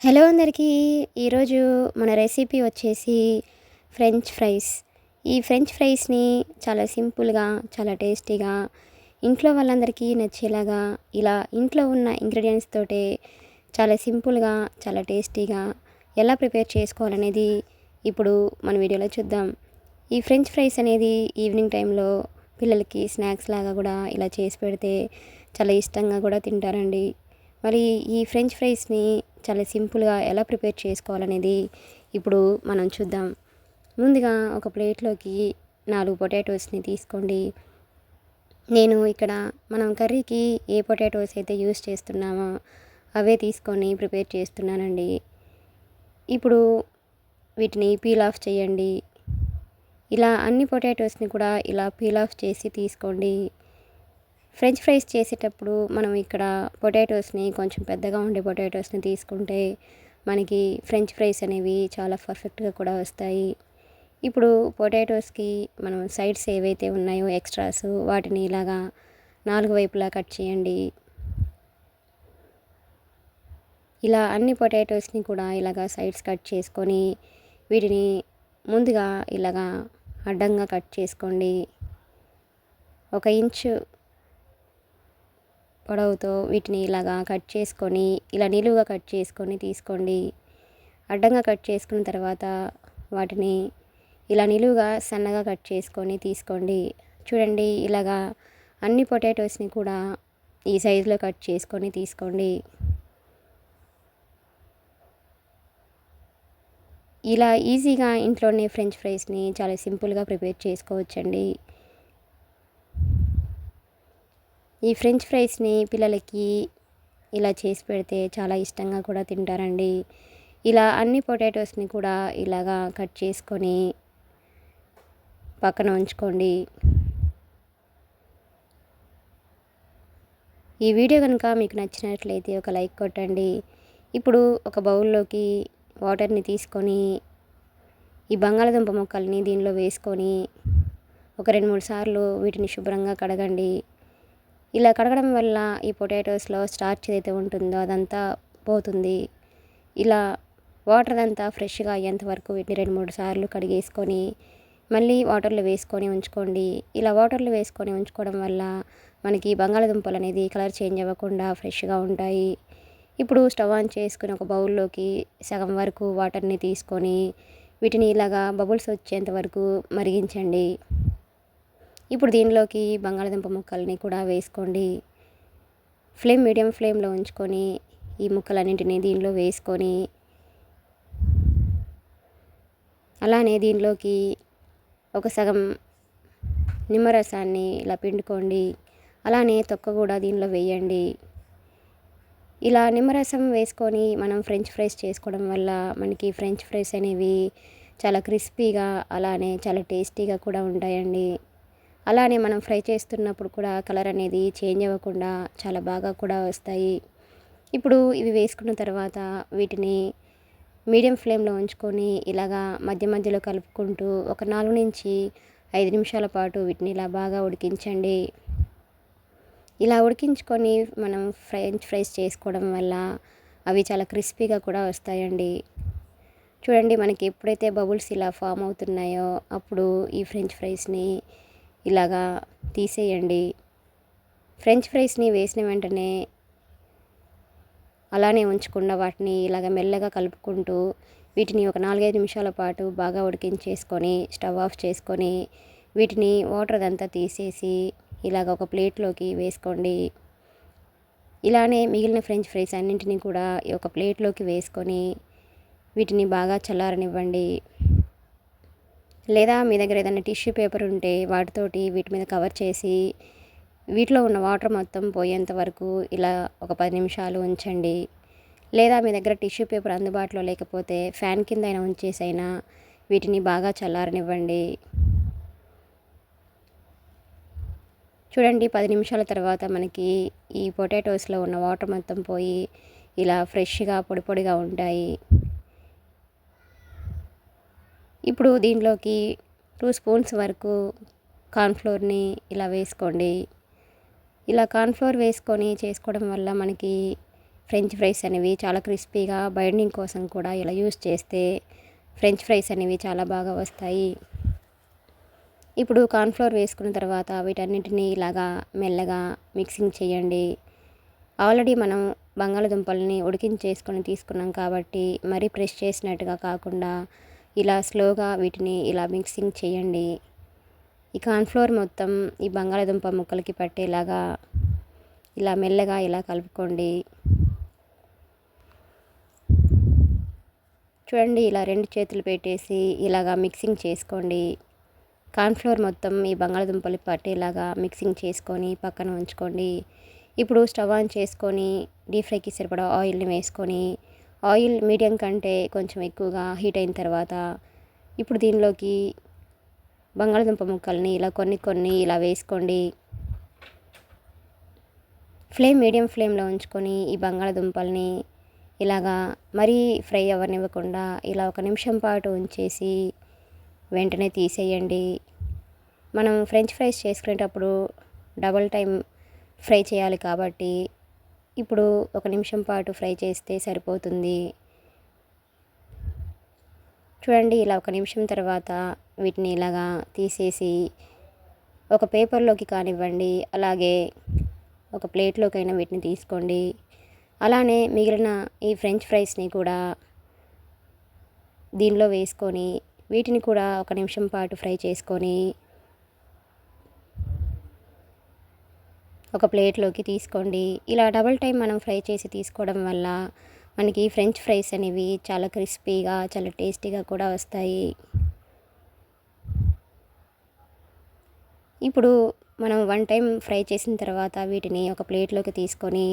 Hello అందరికీ. ఈరోజు మన రెసిపీ వచ్చేసి ఫ్రెంచ్ ఫ్రైస్. ఈ ఫ్రెంచ్ ఫ్రైస్ని చాలా సింపుల్గా, చాలా టేస్టీగా, ఇంట్లో వాళ్ళందరికీ నచ్చేలాగా ఇలా ఇంట్లో ఉన్న ఇంగ్రీడియంట్స్ తోటే చాలా సింపుల్గా, చాలా టేస్టీగా ఎలా ప్రిపేర్ చేసుకోవాలనేది ఇప్పుడు మన వీడియోలో చూద్దాం. ఈ ఫ్రెంచ్ ఫ్రైస్ అనేది ఈవినింగ్ టైంలో పిల్లలకి స్నాక్స్ లాగా కూడా ఇలా చేసి పెడితే చాలా ఇష్టంగా కూడా తింటారండి. మరి ఈ ఫ్రెంచ్ ఫ్రైస్ని చాలా సింపుల్గా ఎలా ప్రిపేర్ చేసుకోవాలనేది ఇప్పుడు మనం చూద్దాం. ముందుగా ఒక ప్లేట్లోకి 4 పొటాటోస్ని తీసుకోండి. నేను ఇక్కడ మనం కర్రీకి ఏ పొటాటోస్ అయితే యూస్ చేస్తున్నామో అవే తీసుకొని ప్రిపేర్ చేస్తున్నానండి. ఇప్పుడు వీటిని పీల్ ఆఫ్ చేయండి. ఇలా అన్ని పొటాటోస్ని కూడా ఇలా పీల్ ఆఫ్ చేసి తీసుకోండి. ఫ్రెంచ్ ఫ్రైస్ చేసేటప్పుడు మనం ఇక్కడ పొటాటోస్ని కొంచెం పెద్దగా ఉండే పొటాటోస్ని తీసుకుంటే మనకి ఫ్రెంచ్ ఫ్రైస్ అనేవి చాలా పర్ఫెక్ట్గా కూడా వస్తాయి. ఇప్పుడు పొటాటోస్కి మనం సైడ్స్ ఏవైతే ఉన్నాయో ఎక్స్ట్రాస్ వాటిని ఇలాగా 4 వైపులా కట్ చేయండి. ఇలా అన్ని పొటాటోస్ని కూడా ఇలాగా సైడ్స్ కట్ చేసుకొని వీటిని ముందుగా ఇలాగా అడ్డంగా కట్ చేసుకోండి. 1 ఇంచు పొడవుతో వీటిని ఇలాగా కట్ చేసుకొని ఇలా నిలువుగా కట్ చేసుకొని తీసుకోండి. అడ్డంగా కట్ చేసుకున్న తర్వాత వాటిని ఇలా నిలువుగా సన్నగా కట్ చేసుకొని తీసుకోండి. చూడండి, ఇలాగా అన్ని పొటాటోస్ని కూడా ఈ సైజులో కట్ చేసుకొని తీసుకోండి. ఇలా ఈజీగా ఇంట్లోనే ఫ్రెంచ్ ఫ్రైస్ని చాలా సింపుల్గా ప్రిపేర్ చేసుకోవచ్చండి. ఈ ఫ్రెంచ్ ఫ్రైస్ని పిల్లలకి ఇలా చేసి పెడితే చాలా ఇష్టంగా కూడా తింటారండి. ఇలా అన్ని పొటాటోస్ని కూడా ఇలాగా కట్ చేసుకొని పక్కన ఉంచుకోండి. ఈ వీడియో కనుక మీకు నచ్చినట్లయితే ఒక లైక్ కొట్టండి. ఇప్పుడు ఒక బౌల్లోకి వాటర్ని తీసుకొని ఈ బంగాళదుంప ముక్కల్ని దీనిలో వేసుకొని ఒక 2-3 సార్లు వీటిని శుభ్రంగా కడగండి. ఇలా కడగడం వల్ల ఈ పొటాటోస్లో స్టార్చ్ ఏదైతే ఉంటుందో అదంతా పోతుంది. ఇలా వాటర్ అంతా ఫ్రెష్గా అయ్యేంత వరకు వీటిని 2-3 సార్లు కడిగేసుకొని మళ్ళీ వాటర్లో వేసుకొని ఉంచుకోండి. ఇలా వాటర్లో వేసుకొని ఉంచుకోవడం వల్ల మనకి బంగాళదుంపలు అనేది కలర్ చేంజ్ అవ్వకుండా ఫ్రెష్గా ఉంటాయి. ఇప్పుడు స్టవ్ ఆన్ చేసుకుని ఒక బౌల్లోకి సగం వరకు వాటర్ని తీసుకొని వీటిని ఇలాగా బబుల్స్ వచ్చేంత వరకు మరిగించండి. ఇప్పుడు దీనిలోకి బంగాళదుంప ముక్కల్ని కూడా వేసుకోండి. ఫ్లేమ్ మీడియం ఫ్లేమ్లో ఉంచుకొని ఈ ముక్కలన్నింటినీ దీనిలో వేసుకొని అలానే దీనిలోకి ఒక సగం నిమ్మరసాన్ని ఇలా పిండుకోండి. అలానే తొక్క కూడా దీనిలో వేయండి. ఇలా నిమ్మరసం వేసుకొని మనం ఫ్రెంచ్ ఫ్రైస్ చేసుకోవడం వల్ల మనకి ఫ్రెంచ్ ఫ్రైస్ అనేవి చాలా క్రిస్పీగా అలానే చాలా టేస్టీగా కూడా ఉంటాయండి. అలానే మనం ఫ్రై చేస్తున్నప్పుడు కూడా కలర్ అనేది చేంజ్ అవ్వకుండా చాలా బాగా కూడా వస్తాయి. ఇప్పుడు ఇవి వేసుకున్న తర్వాత వీటిని మీడియం ఫ్లేమ్లో ఉంచుకొని ఇలాగా మధ్య మధ్యలో కలుపుకుంటూ ఒక 4-5 నిమిషాల పాటు వీటిని ఇలా బాగా ఉడికించండి. ఇలా ఉడికించుకొని మనం ఫ్రెంచ్ ఫ్రైస్ చేసుకోవడం వల్ల అవి చాలా క్రిస్పీగా కూడా వస్తాయండి. చూడండి, మనకి ఎప్పుడైతే బబుల్స్ ఇలా ఫామ్ అవుతున్నాయో అప్పుడు ఈ ఫ్రెంచ్ ఫ్రైస్ని ఇలాగా తీసేయండి. ఫ్రెంచ్ ఫ్రైస్ని వేసిన వెంటనే అలానే ఉంచకుండా వాటిని ఇలాగ మెల్లగా కలుపుకుంటూ వీటిని ఒక 4-5 నిమిషాల పాటు బాగా ఉడికించేసుకొని స్టవ్ ఆఫ్ చేసుకొని వీటిని వాటర్ అదంతా తీసేసి ఇలాగ ఒక ప్లేట్లోకి వేసుకోండి. ఇలానే మిగిలిన ఫ్రెంచ్ ఫ్రైస్ అన్నింటినీ కూడా ఒక ప్లేట్లోకి వేసుకొని వీటిని బాగా చల్లారనివ్వండి. లేదా మీ దగ్గర ఏదైనా టిష్యూ పేపర్ ఉంటే వాటితోటి వీటి మీద కవర్ చేసి వీటిలో ఉన్న వాటర్ మొత్తం పోయేంత వరకు ఇలా ఒక 10 నిమిషాలు ఉంచండి. లేదా మీ దగ్గర టిష్యూ పేపర్ అందుబాటులో లేకపోతే ఫ్యాన్ కింద అయినా ఉంచేసైనా వీటిని బాగా చల్లారనివ్వండి. చూడండి, 10 నిమిషాల తర్వాత మనకి ఈ పొటాటోస్లో ఉన్న వాటర్ మొత్తం పోయి ఇలా ఫ్రెష్గా పొడి పొడిగా ఉంటాయి. ఇప్పుడు దీనిలోకి 2 స్పూన్స్ వరకు కార్న్ఫ్లోర్ని ఇలా వేసుకోండి. ఇలా కార్న్ఫ్లోర్ వేసుకొని చేసుకోవడం వల్ల మనకి ఫ్రెంచ్ ఫ్రైస్ అనేవి చాలా క్రిస్పీగా బైండింగ్ కోసం కూడా ఇలా యూస్ చేస్తే ఫ్రెంచ్ ఫ్రైస్ అనేవి చాలా బాగా వస్తాయి. ఇప్పుడు కార్న్‌ఫ్లోర్ వేసుకున్న తర్వాత వీటన్నిటిని ఇలాగా మెల్లగా మిక్సింగ్ చేయండి. ఆల్రెడీ మనం బంగాళదుంపల్ని ఉడికించేసుకొని తీసుకున్నాం కాబట్టి మరీ ప్రెస్ చేసినట్టుగా కాకుండా ఇలా స్లోగా వీటిని ఇలా మిక్సింగ్ చేయండి. ఈ కార్న్‌ఫ్లోర్ మొత్తం ఈ బంగాళదుంప ముక్కలకి పట్టేలాగా ఇలా మెల్లగా ఇలా కలుపుకోండి. చూడండి, ఇలా 2 చేతులు పెట్టేసి ఇలాగా మిక్సింగ్ చేసుకోండి. కార్న్‌ఫ్లోర్ మొత్తం ఈ బంగాళదుంపలు పట్టేలాగా మిక్సింగ్ చేసుకొని పక్కన ఉంచుకోండి. ఇప్పుడు స్టవ్ ఆన్ చేసుకొని డీప్ ఫ్రైకి సరిపడా ఆయిల్ని వేసుకొని ఆయిల్ మీడియం కంటే కొంచెం ఎక్కువగా హీట్ అయిన తర్వాత ఇప్పుడు దీనిలోకి బంగాళదుంప ముక్కల్ని ఇలా కొన్ని ఇలా వేసుకోండి. ఫ్లేమ్ మీడియం ఫ్లేమ్లో ఉంచుకొని ఈ బంగాళదుంపల్ని ఇలాగా మరీ ఫ్రై అవ్వనివ్వకుండా ఇలా 1 నిమిషం పాటు ఉంచేసి వెంటనే తీసేయండి. మనం ఫ్రెంచ్ ఫ్రైస్ చేసుకునేటప్పుడు డబుల్ టైం ఫ్రై చేయాలి కాబట్టి ఇప్పుడు 1 నిమిషం పాటు ఫ్రై చేస్తే సరిపోతుంది. చూడండి, ఇలా 1 నిమిషం తర్వాత వీటిని ఇలాగా తీసేసి ఒక పేపర్లోకి కానివ్వండి, అలాగే ఒక ప్లేట్లోకైనా వీటిని తీసుకోండి. అలానే మిగిలిన ఈ ఫ్రెంచ్ ఫ్రైస్ని కూడా దీనిలో వేసుకొని వీటిని కూడా 1 నిమిషం పాటు ఫ్రై చేసుకొని ఒక ప్లేట్లోకి తీసుకోండి. ఇలా డబుల్ టైం మనం ఫ్రై చేసి తీసుకోవడం వల్ల మనకి ఫ్రెంచ్ ఫ్రైస్ అనేవి చాలా క్రిస్పీగా చాలా టేస్టీగా కూడా వస్తాయి. ఇప్పుడు మనం 1 టైం ఫ్రై చేసిన తర్వాత వీటిని ఒక ప్లేట్లోకి తీసుకొని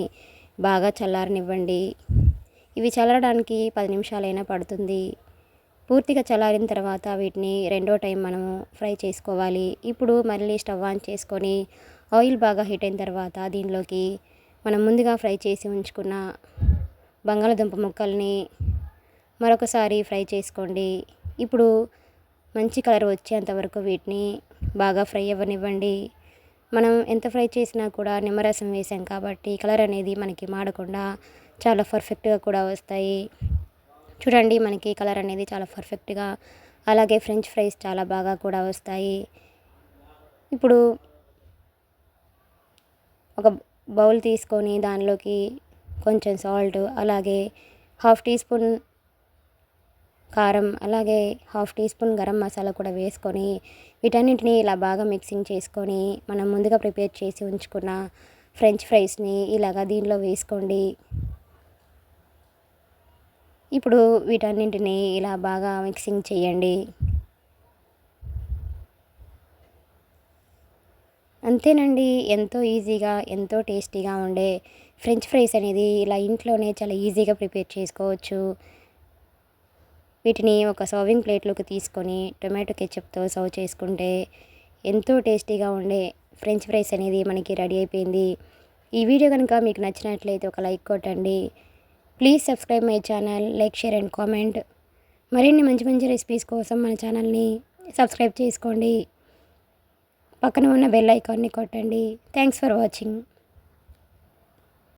బాగా చల్లారనివ్వండి. ఇవి చల్లడానికి 10 నిమిషాలైనా పడుతుంది. పూర్తిగా చల్లారిన తర్వాత వీటిని రెండో టైం మనము ఫ్రై చేసుకోవాలి. ఇప్పుడు మళ్ళీ స్టవ్ ఆన్ చేసుకొని ఆయిల్ బాగా హీట్ అయిన తర్వాత దీనిలోకి మనం ముందుగా ఫ్రై చేసి ఉంచుకున్న బంగాళదుంప ముక్కల్ని మరొకసారి ఫ్రై చేసుకోండి. ఇప్పుడు మంచి కలర్ వచ్చేంత వరకు వీటిని బాగా ఫ్రై అవ్వనివ్వండి. మనం ఎంత ఫ్రై చేసినా కూడా నిమ్మరసం వేసాం కాబట్టి కలర్ అనేది మనకి మాడకుండా చాలా పర్ఫెక్ట్గా కూడా వస్తాయి. చూడండి, మనకి కలర్ అనేది చాలా పర్ఫెక్ట్గా, అలాగే ఫ్రెంచ్ ఫ్రైస్ చాలా బాగా కూడా వస్తాయి. ఇప్పుడు ఒక బౌల్ తీసుకొని దానిలోకి కొంచెం సాల్ట్, అలాగే 1/2 టీ స్పూన్ కారం, అలాగే 1/2 టీ స్పూన్ గరం మసాలా కూడా వేసుకొని వీటన్నింటినీ ఇలా బాగా మిక్సింగ్ చేసుకొని మనం ముందుగా ప్రిపేర్ చేసి ఉంచుకున్న ఫ్రెంచ్ ఫ్రైస్ని ఇలాగా దీనిలో వేసుకోండి. ఇప్పుడు వీటన్నింటినీ ఇలా బాగా మిక్సింగ్ చేయండి. అంతేనండి, ఎంతో ఈజీగా ఎంతో టేస్టీగా ఉండే ఫ్రెంచ్ ఫ్రైస్ అనేది ఇలా ఇంట్లోనే చాలా ఈజీగా ప్రిపేర్ చేసుకోవచ్చు. వీటిని ఒక సర్వింగ్ ప్లేట్లోకి తీసుకొని టొమాటో కెచప్తో సర్వ్ చేసుకుంటే ఎంతో టేస్టీగా ఉండే ఫ్రెంచ్ ఫ్రైస్ అనేది మనకి రెడీ అయిపోయింది. ఈ వీడియో కనుక మీకు నచ్చినట్లయితే ఒక లైక్ కొట్టండి. Please subscribe my channel, like, share and comment. మరిన్ని మంచి మంచి రెసిపీస్ కోసం మన ఛానల్ని సబ్స్క్రైబ్ చేసుకోండి. పక్కన ఉన్న బెల్ ఐకాన్ని కొట్టండి. Thanks for watching.